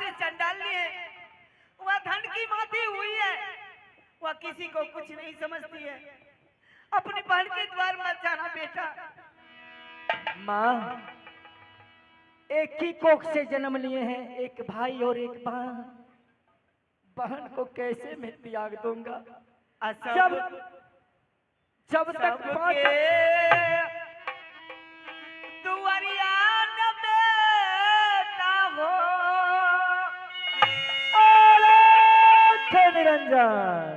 से चंडालनी है, वह धन की माती हुई है, वह किसी को कुछ नहीं समझती है। अपनी बहन के द्वार मत जाना बेटा। माँ, एक ही कोख से जन्म लिए हैं, एक भाई और एक बहन। बहन को कैसे मैं त्याग दूंगा? जब जब तक दुआरिया न बेटा हो, निरंजन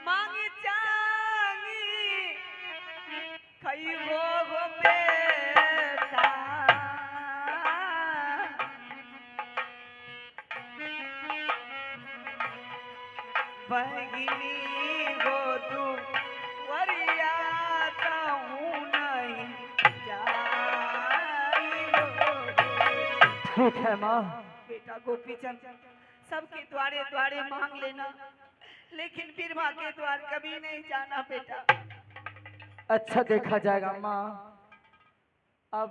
मांगी चांगी खई हो बेटा। बहिनी हो तू वरिया हूँ नहीं जाई हो। ठीक है माँ। बेटा गोपीचंद, सबके द्वारे द्वारे मांग लेना, लेकिन बिरवा के द्वार कभी नहीं जाना बेटा। अच्छा देखा जाएगा माँ। अब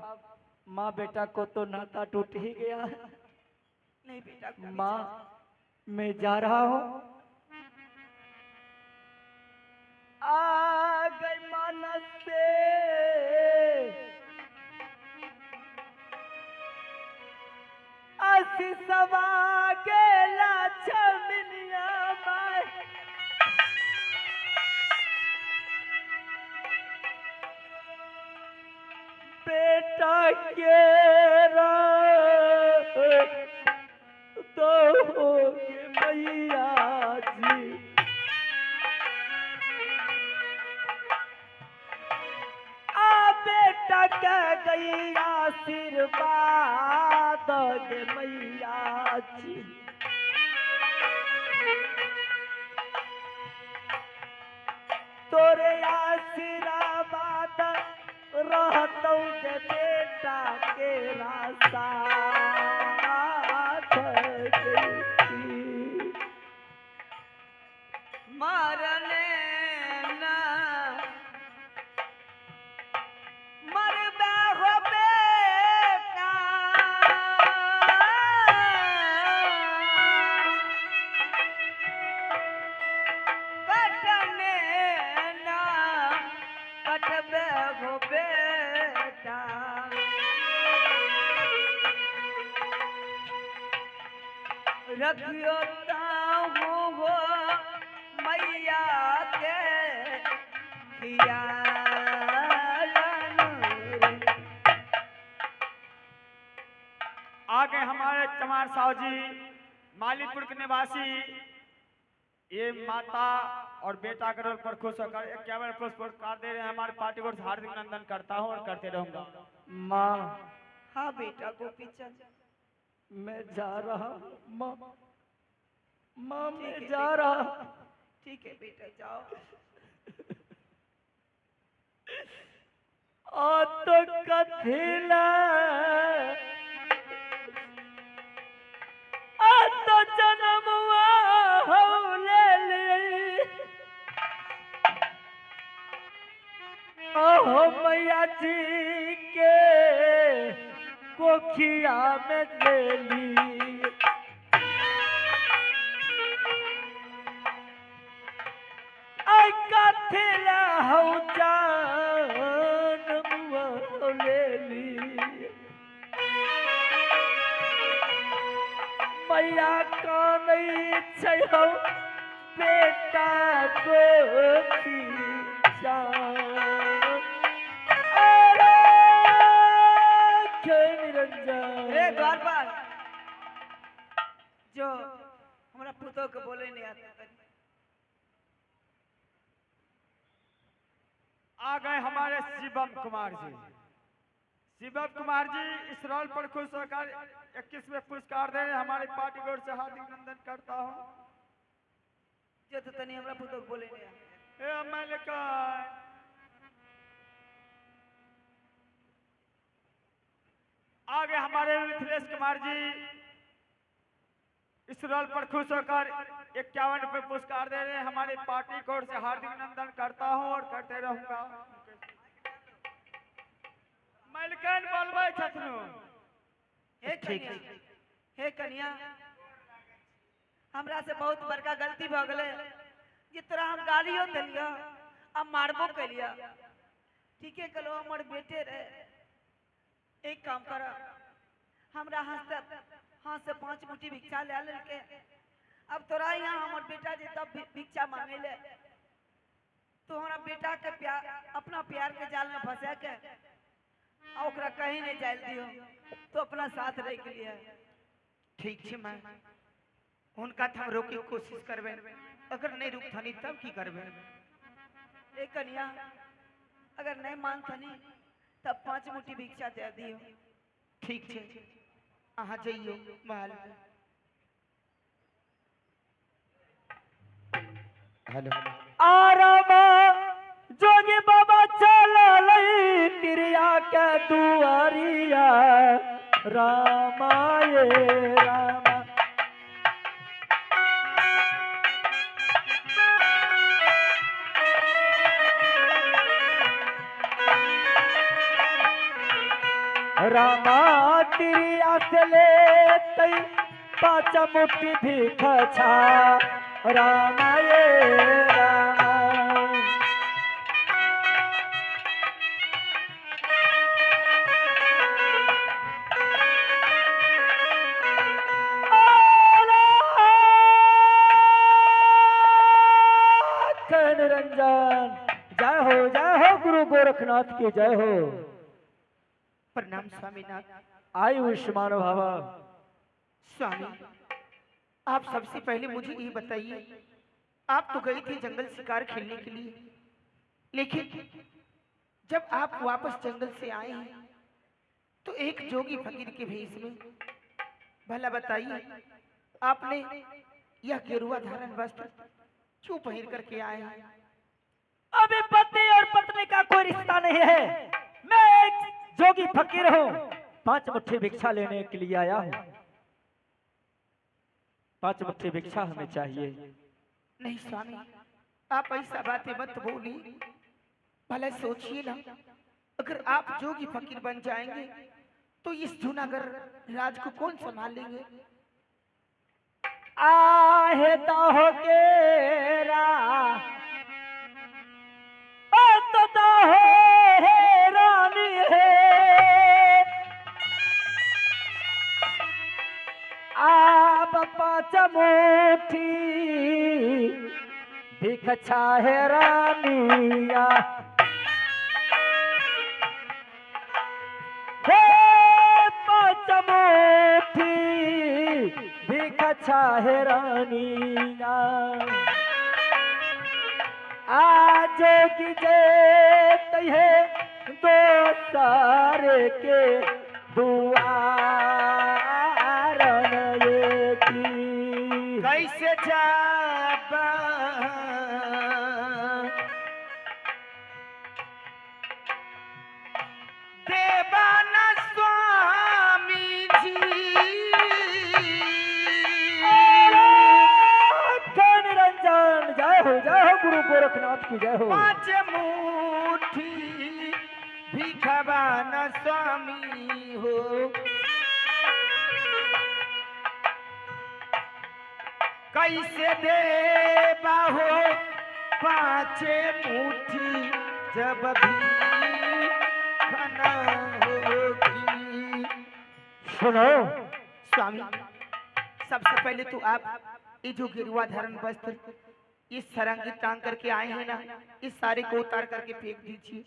माँ बेटा को तो नाता टूट ही गया है। नहीं बेटा माँ, मैं जा रहा हूँ। आ गई मानस से सवा के लक्ष्मनिया माय, बेटा के तो मैया जी। आ बेटा कह गई आशीर्वाद गे मैया जी। तोरे आशीर्वाद रहतौ गे बेटा के रास्ता मरने ना मरबे हो बेटा, कटने ना कटबे हो बेटा। रखियो ताहू हो मैया के खियालन रे। आगे हमारे चमार साहू जी मालीपुर के निवासी, ये माता और बेटा के रोल पर खुश होकर 51 पुरस्कार दे रहे हैं। हमारे पार्टी को हार्दिक अभिनंदन करता हूँ और करते रहूंगा। माँ, हाँ बेटा गोपीचंद, मैं जा रहा हूँ। माँ, माँ मैं ठीक है जा बेटा। रहा हूँ। ठीक है बेटा जाओ। आ तो कथिला आ तो जन्मवा हो ले ली। ओहो मैया जी के कोखिया में ले ली। आई कथिला हो जन्मवा हो ले ली। मैया कानई छै हो बेटा गोपी निरंजन। रे द्वारपाल, जो हमारा पुतों को बोले नहीं आता। आ गए हमारे शिवम कुमार जी। शिवम कुमार जी इस रोल पर खुश होकर 21वें पुरस्कार दे रहे हैं। हमारी पार्टी की ओर से हार्दिक अभिनंदन करता हूँ। जो तो तनी हमारा पुतों को बोले नहीं आता। ए मलिका, आगे हमारे मिथिलेश कुमार जी इस रोल पर खुश होकर 51 रुपये पुरस्कार दे रहे हैं। हमारी पार्टी की ओर से हार्दिक अभिनंदन करता हूँ और करते रहूंगा। मलिकन बोलबे छथनु। ठीक है। हे कन्या, हमरा से बहुत बड़का गलती भ गले जे तोरा हम गालियो देलिया अब मारबो कलिया। ठीक है कलो हमर बेटे रहे। एक काम कर, हमरा हाथ से 5 मुट्ठी भिक्षा ले लेके अब तोरा यहाँ हमर बेटा जे तब भिक्षा मांगे ले तो हमरा बेटा के प्यार अपना प्यार के जाल में फंसा के और ओकरा कहीं नहीं जाए दियो तो अपना साथ रह के लिए। ठीक है माँ, उनका हम रोके कोशिश करबे, अगर नहीं रुकथनी तब की करबे। ए कन्या, अगर नहीं मानथनी तब 5 मुट्ठी भिक्षा दे दियो। ठीक है, अहाँ जाइयो महल। हेलो आरामा जोगी बाबा चल तिरिया के दुआरिया रामा ये रामा। रामा तिरिया से ले 5 मुट्ठी भीख छा रामा ये रामा। निरंजन जय हो गुरु गोरखनाथ की जय हो। प्रणाम स्वामीनाथ। आयुष्मान भव। स्वामी, आप सबसे पहले मुझे ये बताइए, आप तो गई थी जंगल शिकार खेलने के लिए, लेकिन जब आप वापस जंगल से आए हैं तो एक जोगी फकीर के भेष में, भला बताइए आपने यह गेरुआ धारण वस्त्र क्यों पहन करके आए हैं? अभी पति और पत्नी का कोई रिश्ता नहीं है, मैं एक जोगी फकीर हूँ, 5 मुट्ठी भिक्षा लेने के लिए आया हूँ। 5 मुट्ठी भिक्षा हमें चाहिए। नहीं स्वामी, आप ऐसा बातें मत बोलिए, भला सोचिए ना, अगर आप जोगी फकीर बन जाएंगे तो इस जूनागढ़ राज को कौन संभाल लेंगे? आहे तो केरा तो है रानी है, आप 5 मुट्ठी भिख छाहे रानिया। हे 5 मुट्ठी भिख छाहे रानिया। आज की जेत है दोस्तारे के दुआरन ये की। कैसे जाबा देवाना स्वामी जी। निरंजन जय हो गुरु गोरखनाथ की जय हो। 5 मुट्ठी भिखवाना स्वामी हो, कैसे देबा हो 5 मुट्ठी जब भी खाना होगी। सुनो स्वामी, सबसे पहले तो आप ये जो गिरुआ धारण वस्त्र इस सरंगी टांग करके आए हैं ना, इस सारे को उतार करके फेंक दीजिए।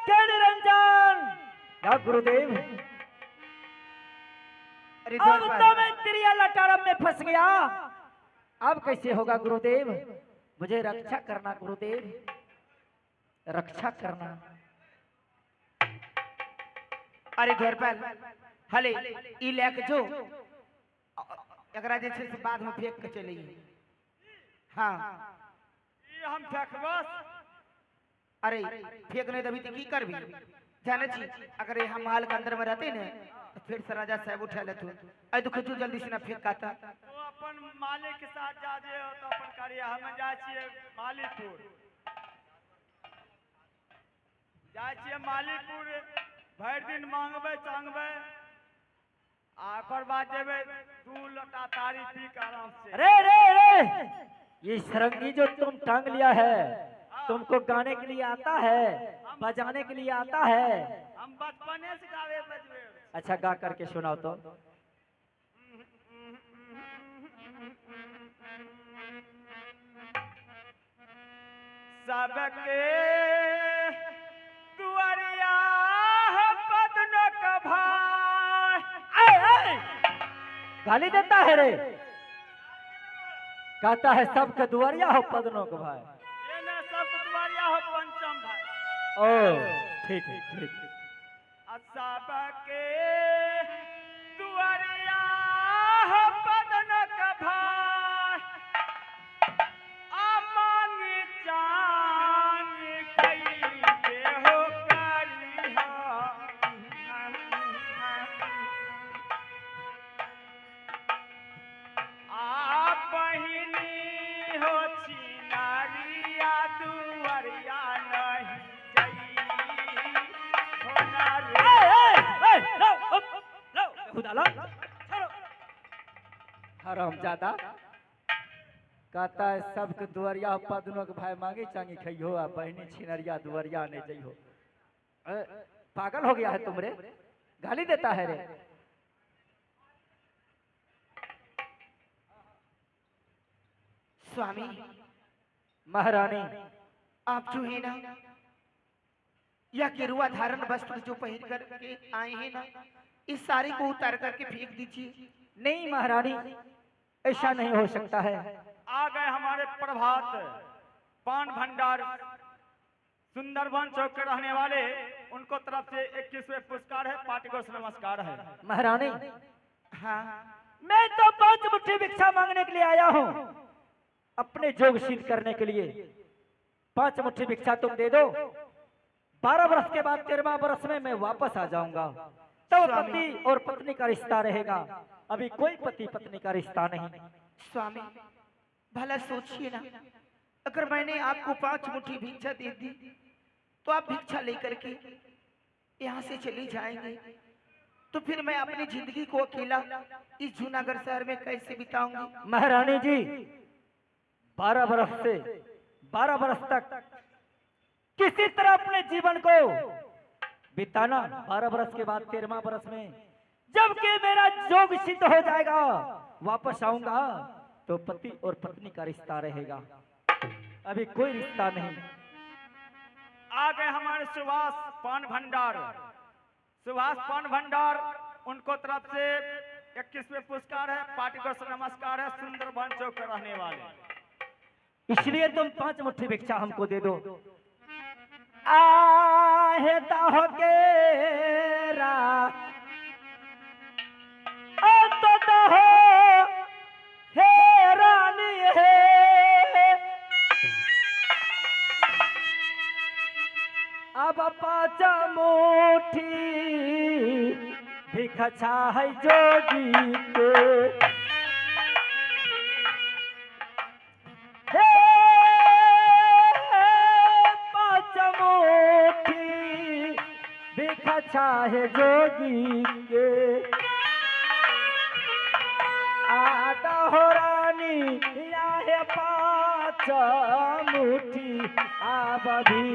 निरंजन गुरुदेव, अरे अब तो मैं त्रिया लटारम में फंस गया, अब कैसे होगा गुरुदेव? मुझे रक्षा करना गुरुदेव, रक्षा करना। अरे धरपाल, हले ई लेके जो एकरा जैसे से बाद में फेंक के चलेगी। हाँ ये हम फेंकबस। अरे फेंक नहीं दबी तो की करबी? जाने छी अगर ये हम महल के अंदर में रहते न तो फिर से राजा साहब उठा लेते। अरे तो कुछ जल्दी से ना फेंकाता। तो अपन मालिक के साथ जा जे हो तो अपन कार्य हम जाय छिए मालीपुर। जाय छिए मालीपुर, भर दिन मांगबे चांगबे आकर बाद जेबे 2 लोटा तारी पी के आराम से। रे रे रे, ये सरंगी जो तुम टांग लिया है, तुमको गाने के लिए आता है, बजाने के लिए आता है? हम बचपने से गावे बजवे। अच्छा गा करके सुनाओ तो। सबके दुआरिया पदनों का भाई। गाली देता है रे, कहता है सबके दुआरिया हो पदनों को भाई। ये ना सब दुआरिया हो पंचम भाई। ओ ठीक है ठीक है। सबके दुआरिया पदनों का भाई। अमंग चांग कई देहो करिहा। आप बहिनी हो छिनारिया दुआरिया नहीं जई होना रे। हरामजादा कहता है सबके दुआरिया पदनों के भाई मांगे चांगी खइयो, आ बहनी छिनरिया दुआरिया ने जइहो। पागल हो गया है तुम रे, गाली देता है रे। स्वामी महारानी, आप जो है ना, यह गेरुआ धारण वस्त्र जो पहन करके आए हैं ना, इस साड़ी को उतार करके फेंक दीजिए। नहीं महारानी, ऐसा नहीं हो सकता है। आ गए हमारे प्रभात पान भंडार सुंदरबन चौक के रहने वाले, उनको तरफ से 21वें पुरस्कार है, पार्टी को नमस्कार है। महारानी, हाँ मैं तो 5 मुट्ठी भिक्षा मांगने के लिए आया हूँ, अपने जोग सिद्ध करने के लिए। 5 मुट्ठी भिक्षा तुम दे दो, 12 वर्ष के बाद 13वां वर्ष में मैं वापस आ जाऊंगा, तो पति और पत्नी का रिश्ता रहेगा। अभी कोई पति पत्नी का रिश्ता नहीं। स्वामी भला सोचिए ना, अगर मैंने आपको 5 मुट्ठी भिक्षा दे दी तो आप भिक्षा लेकर के यहाँ से चले जाएंगे, तो फिर मैं अपनी जिंदगी को अकेला इस जूनागढ़ शहर में कैसे बिताऊंगी? महारानी जी, 12 वर्ष तक किसी तरह अपने जीवन को बिताना। 12 वर्ष के बाद 13वां वर्ष में जबकि मेरा जोग सिद्ध हो जाएगा, वापस आऊंगा, तो पति और पत्नी का रिश्ता रहेगा। अभी कोई रिश्ता नहीं। आ गए हमारे सुभाष पान भंडार, सुभाष पान भंडार, उनको तरफ से 21वें पुरस्कार है, पार्टी को नमस्कार है, सुंदरबन चौक के रहने वाले। इसलिए तुम 5 मुट्ठी भिक्षा हमको दे दो। आहे हो के तो हो हे रानी है, अब 5 मुट्ठी भिक्षा है जोगी के। चाहे जोगी के आदा हो रानी, या है 5 मुट्ठी आब भी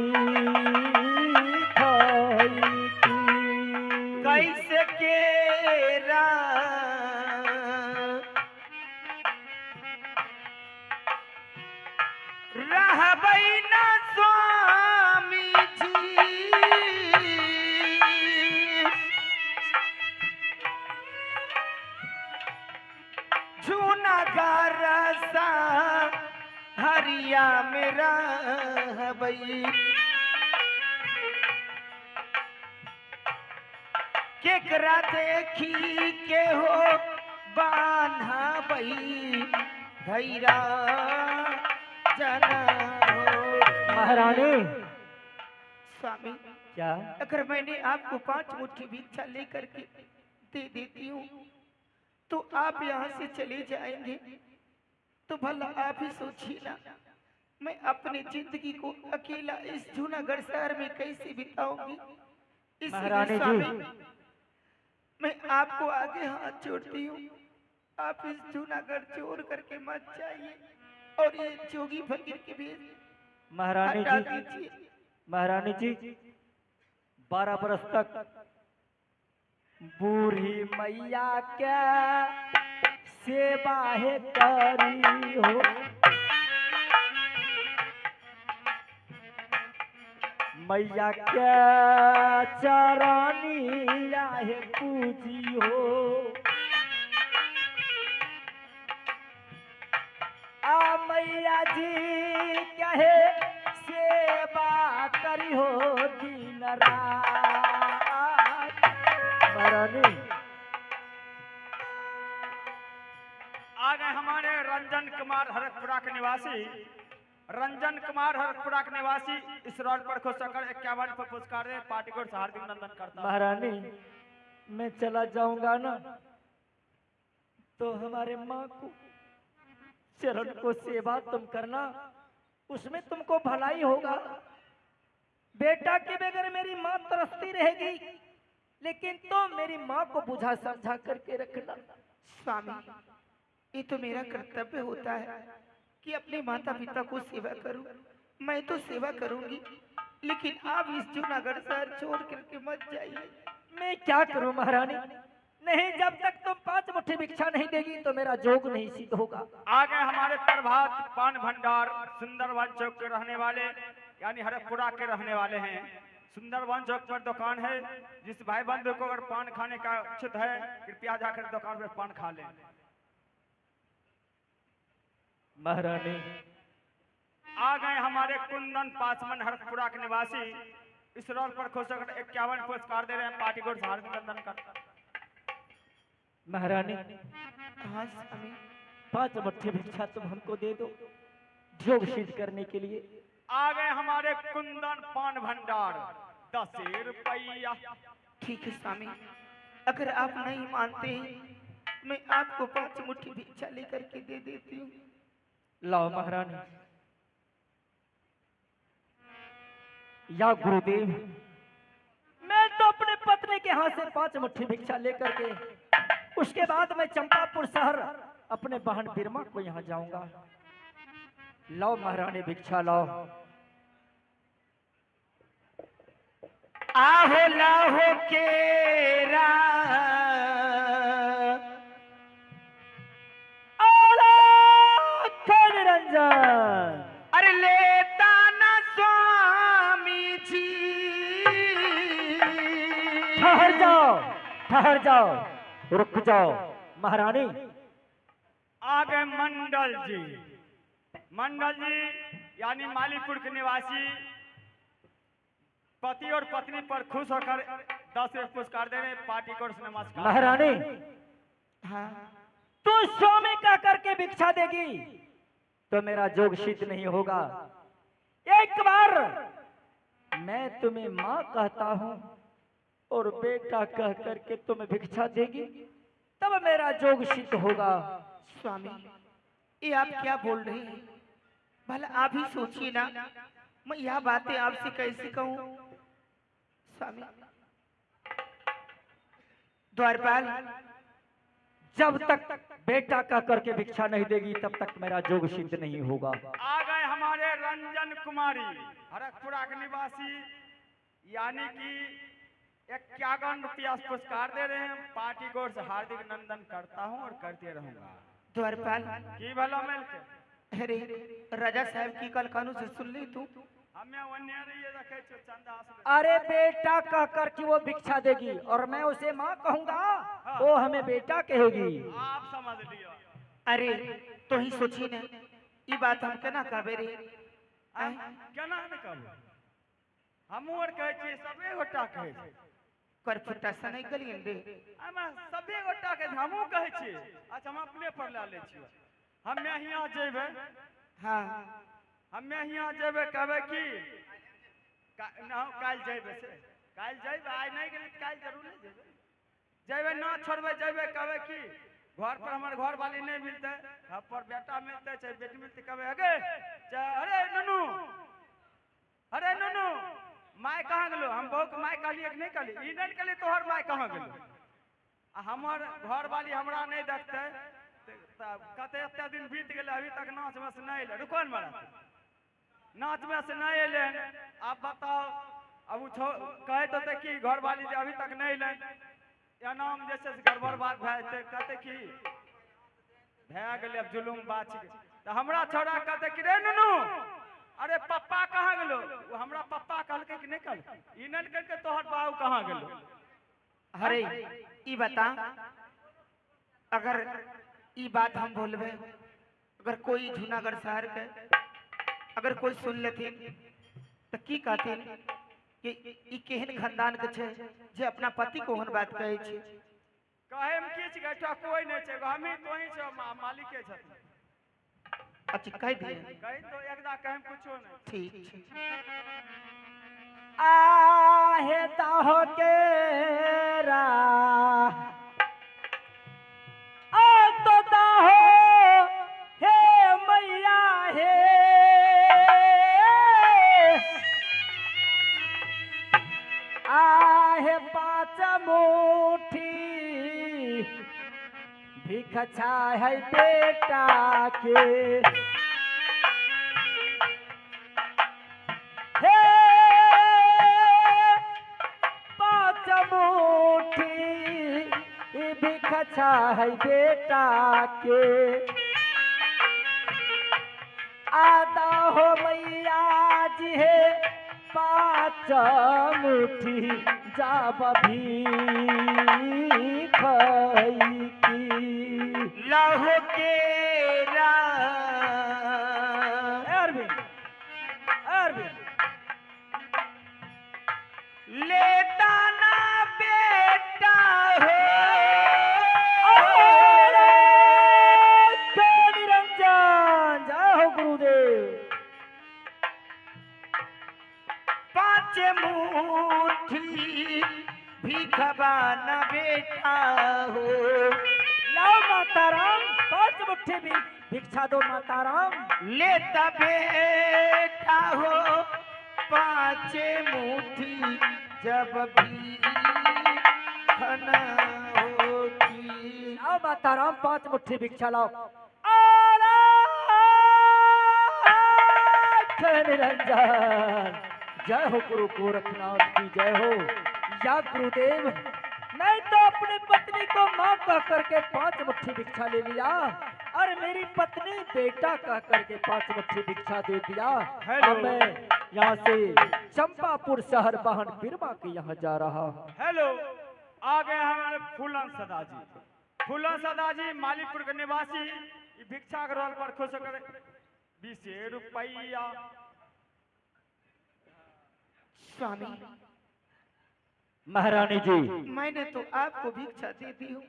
कैसे केरा रहबै ना स्वामी जी, जूनागढ़ सा हरिया में रहबै, केकरा देखी के हो बान्हबै धैरा जना हो। महारानी, स्वामी क्या अगर मैंने आपको 5 मुट्ठी भिक्षा लेकर के दे देती हूँ तो आप यहाँ से चले जाएंगे, तो भला आप ही सोचिए ना, मैं अपनी जिंदगी को अकेला इस जूनागढ़ शहर में कैसे बिताऊंगी? महारानी इसलिए जी, स्वामी मैं आपको आगे हाथ जोड़ती हूँ, आप इस जूनागढ़ छोड़ करके मत जाइए और ये जोगी फकीर के भी महारानी हटा जी, दीजिए। महारानी जी, 12 बरस तक बूढ़ी मैया क्या सेवा है करी हो, मैया क्या चरानिया है पूजी हो, आ मैया जी कहे सेवा करी हो दिन रात। महारानी आ गए हमारे रंजन कुमार हरकपुरा के निवासी। रंजन कुमार हरकपुरा के निवासी इस रोड पर खुश होकर 51 पर पुरस्कार दे पार्टी को हार्दिक अभिनंदन करता हूं। महारानी मैं चला जाऊंगा ना तो हमारे माँ को चरण को सेवा तुम करना, उसमें तुमको भलाई होगा। बेटा के बगैर मेरी माँ तरसती रहेगी, लेकिन तुम मेरी माँ को बुझा समझा करके रखना। स्वामी, ये तो मेरा कर्तव्य होता है कि अपने माता पिता को सेवा करूं। मैं तो सेवा करूंगी, लेकिन आप इस जूनागढ़ शहर छोड़ करके मत जाइए। मैं क्या करूं महारानी, नहीं जब तक तुम 5 मुट्ठी भिक्षा नहीं देगी तो मेरा जोग नहीं सिद्ध होगा। आ गए हमारे प्रभात पान भंडार सुंदरवन चौक के रहने वाले, यानी हरकपुरा के रहने वाले हैं। सुंदरवन चौक पर दुकान है, जिस भाई बंधु को अगर पान खाने का इच्छुक है कृपया जाकर दुकान पर पान खा लें। महारानी आ गए हमारे कुंदन पासवान हरकपुरा के निवासी इस रोड पर खुश होकर 51 पुरस्कार दे रहे हैं पार्टी को हार्दिक अभिनंदन करता हूं। महारानी हाँ स्वामी, 5 मुट्ठी भिक्षा तुम हमको दे दो जोग सिद्ध करने के लिए। आ गए हमारे कुंदन पान भंडार 10 रुपया। ठीक है स्वामी, अगर आप नहीं मानते हैं मैं आपको 5 मुट्ठी भिक्षा लेकर के दे देती हूँ। लाओ महारानी। या गुरुदेव, मैं तो अपने पत्नी के हाथ से 5 मुट्ठी भिक्षा लेकर के उसके बाद मैं चंपापुर शहर अपने बहन बिरमा को यहाँ जाऊंगा। लाओ महारानी भिक्षा लाओ। आहो लाहो केरा निरंजन, अरे लेता ना स्वामी जी। ठहर जाओ, ठहर जाओ, रुक जाओ महारानी। आ गए मंडल जी। मंडल जी यानी मालीपुर के निवासी पति और पत्नी पर खुश होकर 10 पुरस्कार दे रहे पार्टी को नमस्कार। महारानी हाँ तू स्वामी का करके भिक्षा देगी तो मेरा जोग सिद्ध नहीं होगा। एक बार मैं तुम्हें माँ कहता हूँ और बेटा कह करके तुम भिक्षा देगी तब मेरा जोग सिद्ध होगा। स्वामी, ये आप क्या बोल रहे हैं? भला आप ही सोचिए ना, मैं यह बातें आपसे कैसे कहूँ? स्वामी, द्वारपाल, जब तक बेटा कह करके भिक्षा नहीं देगी तब तक मेरा जोग सिद्ध नहीं होगा। आ गए हमारे रंजन कुमारी हरकपुरा के निवासी, यानी कि 51 रुपया पुरस्कार दे रहे हैं पार्टी को हार्दिक अभिनंदन करता हूं और करते रहूंगा। द्वारपाल, की भला मिल के अरे राजा साहब की कल कानून से सुन ली तू? हमें वन्य रहिए रखे छो चंदा आसले। अरे बेटा कह कर कि वो भिक्षा देगी और मैं उसे माँ कहूंगा, वो हमें बेटा कहेगी। आप समझ लियो। अरे तो ही सोची ना, ये बात हम केना कहबे रे? केना न कहबो, हमहू और कहै छी सबे गोटा कहै छै कर फुट्टा से नहीं गलियन रे। हम सबे गोटा कहै छै, हमहू कहै छी। अच्छा हम अपने पर ला ले छियो। हमे हियां जेबै, हाँ हमे हियां जेबै कहबै कि काल जेबै से काल जेबै, आइ नहीं गेलै काल जरूर नहीं जेबै। जेबै ना छोड़बै, जेबै कहबै कि घर पर हमर घर वाली नहीं मिलते, घर पर बेटा मिलते चाहे बेटी मिलते, कहबै अगे अरे नुनू, अरे नुनू माय कहाँ गेलो? हम बहू के माय कहलिए कि नहीं कहलिए? ई नहीं कहलिए तोहर माय कहाँ गेलो? हमर घर वाली हमरा नहीं देखते कहते एते दिन बीत गए अभी तक नाच में से नहीं अले रुको न मारा नाच में से नहीं अले आप बताओ अब कहे तो कि घर वाली जे अभी तक नहीं अले या नाम जैसे गड़बड़ बात भए कहते कि भए गेलै अब जुलूम बात तो हमरा छोड़ा कहते कि रे नुनू अरे पप्पा कहाँ गेलो वो हमरा पप्पा कहलकै कि नहीं कहलकै ई नहीं कहलकै तोहर बाबू कहाँ गेलो अरे ई बता अगर ई बात हम बोलबे अगर कोई जूनागढ़ शहर के अगर कोई सुन लेथिन तो की कहथिन कि ई केहन खानदान के छे जे अपना पति को ओहन बात कहै छै कहे में किछ गठा कोई नहीं छे हमी तोही छ मालिके छथिन अच्छा कह दिए कही तो एकदा कहे कुछो नहीं ठीक छै आहे दाहो के रा आ तो दाहो हे मैया हे आहे पाँच मुट्ठी भिख है बेटा के हे पाँच मुट्ठी भिख है बेटा के आदा हो मैया जी है पाँच मुट्ठी जाब भीख की लहो के रा अरविंद अरविंद लेता ना बेटा हो निरंजन जय हो गुरुदेव पाँच मुट्ठी भिखबा न बेटा हो लाओ माताराम पाँच मुट्ठी भी भिक्षा दो माताराम लेता बेटा हो पाँच मुट्ठी जब भी खाना होगी लाओ माताराम पाँच मुट्ठी भिक्षा लाओ निरंजन जय हो गुरु गोरखनाथ की जय हो या गुरुदेव मैं तो अपनी पत्नी को माँ कह करके पाँच मुट्ठी भिक्षा ले लिया और मेरी पत्नी बेटा कह करके पाँच मुट्ठी भिक्षा दे दिया हेलो। अब मैं यहाँ से चंपापुर शहर वाहन बिरमा के यहाँ जा रहा हूँ हेलो आ गए हमारे फूलन सदा जी मालीपुर के निवासी ई भिक्षा के रोल पर खुश होकर 20 रुपया स्वामी महारानी जी मैंने तो आपको भिक्षा दे दी हूँ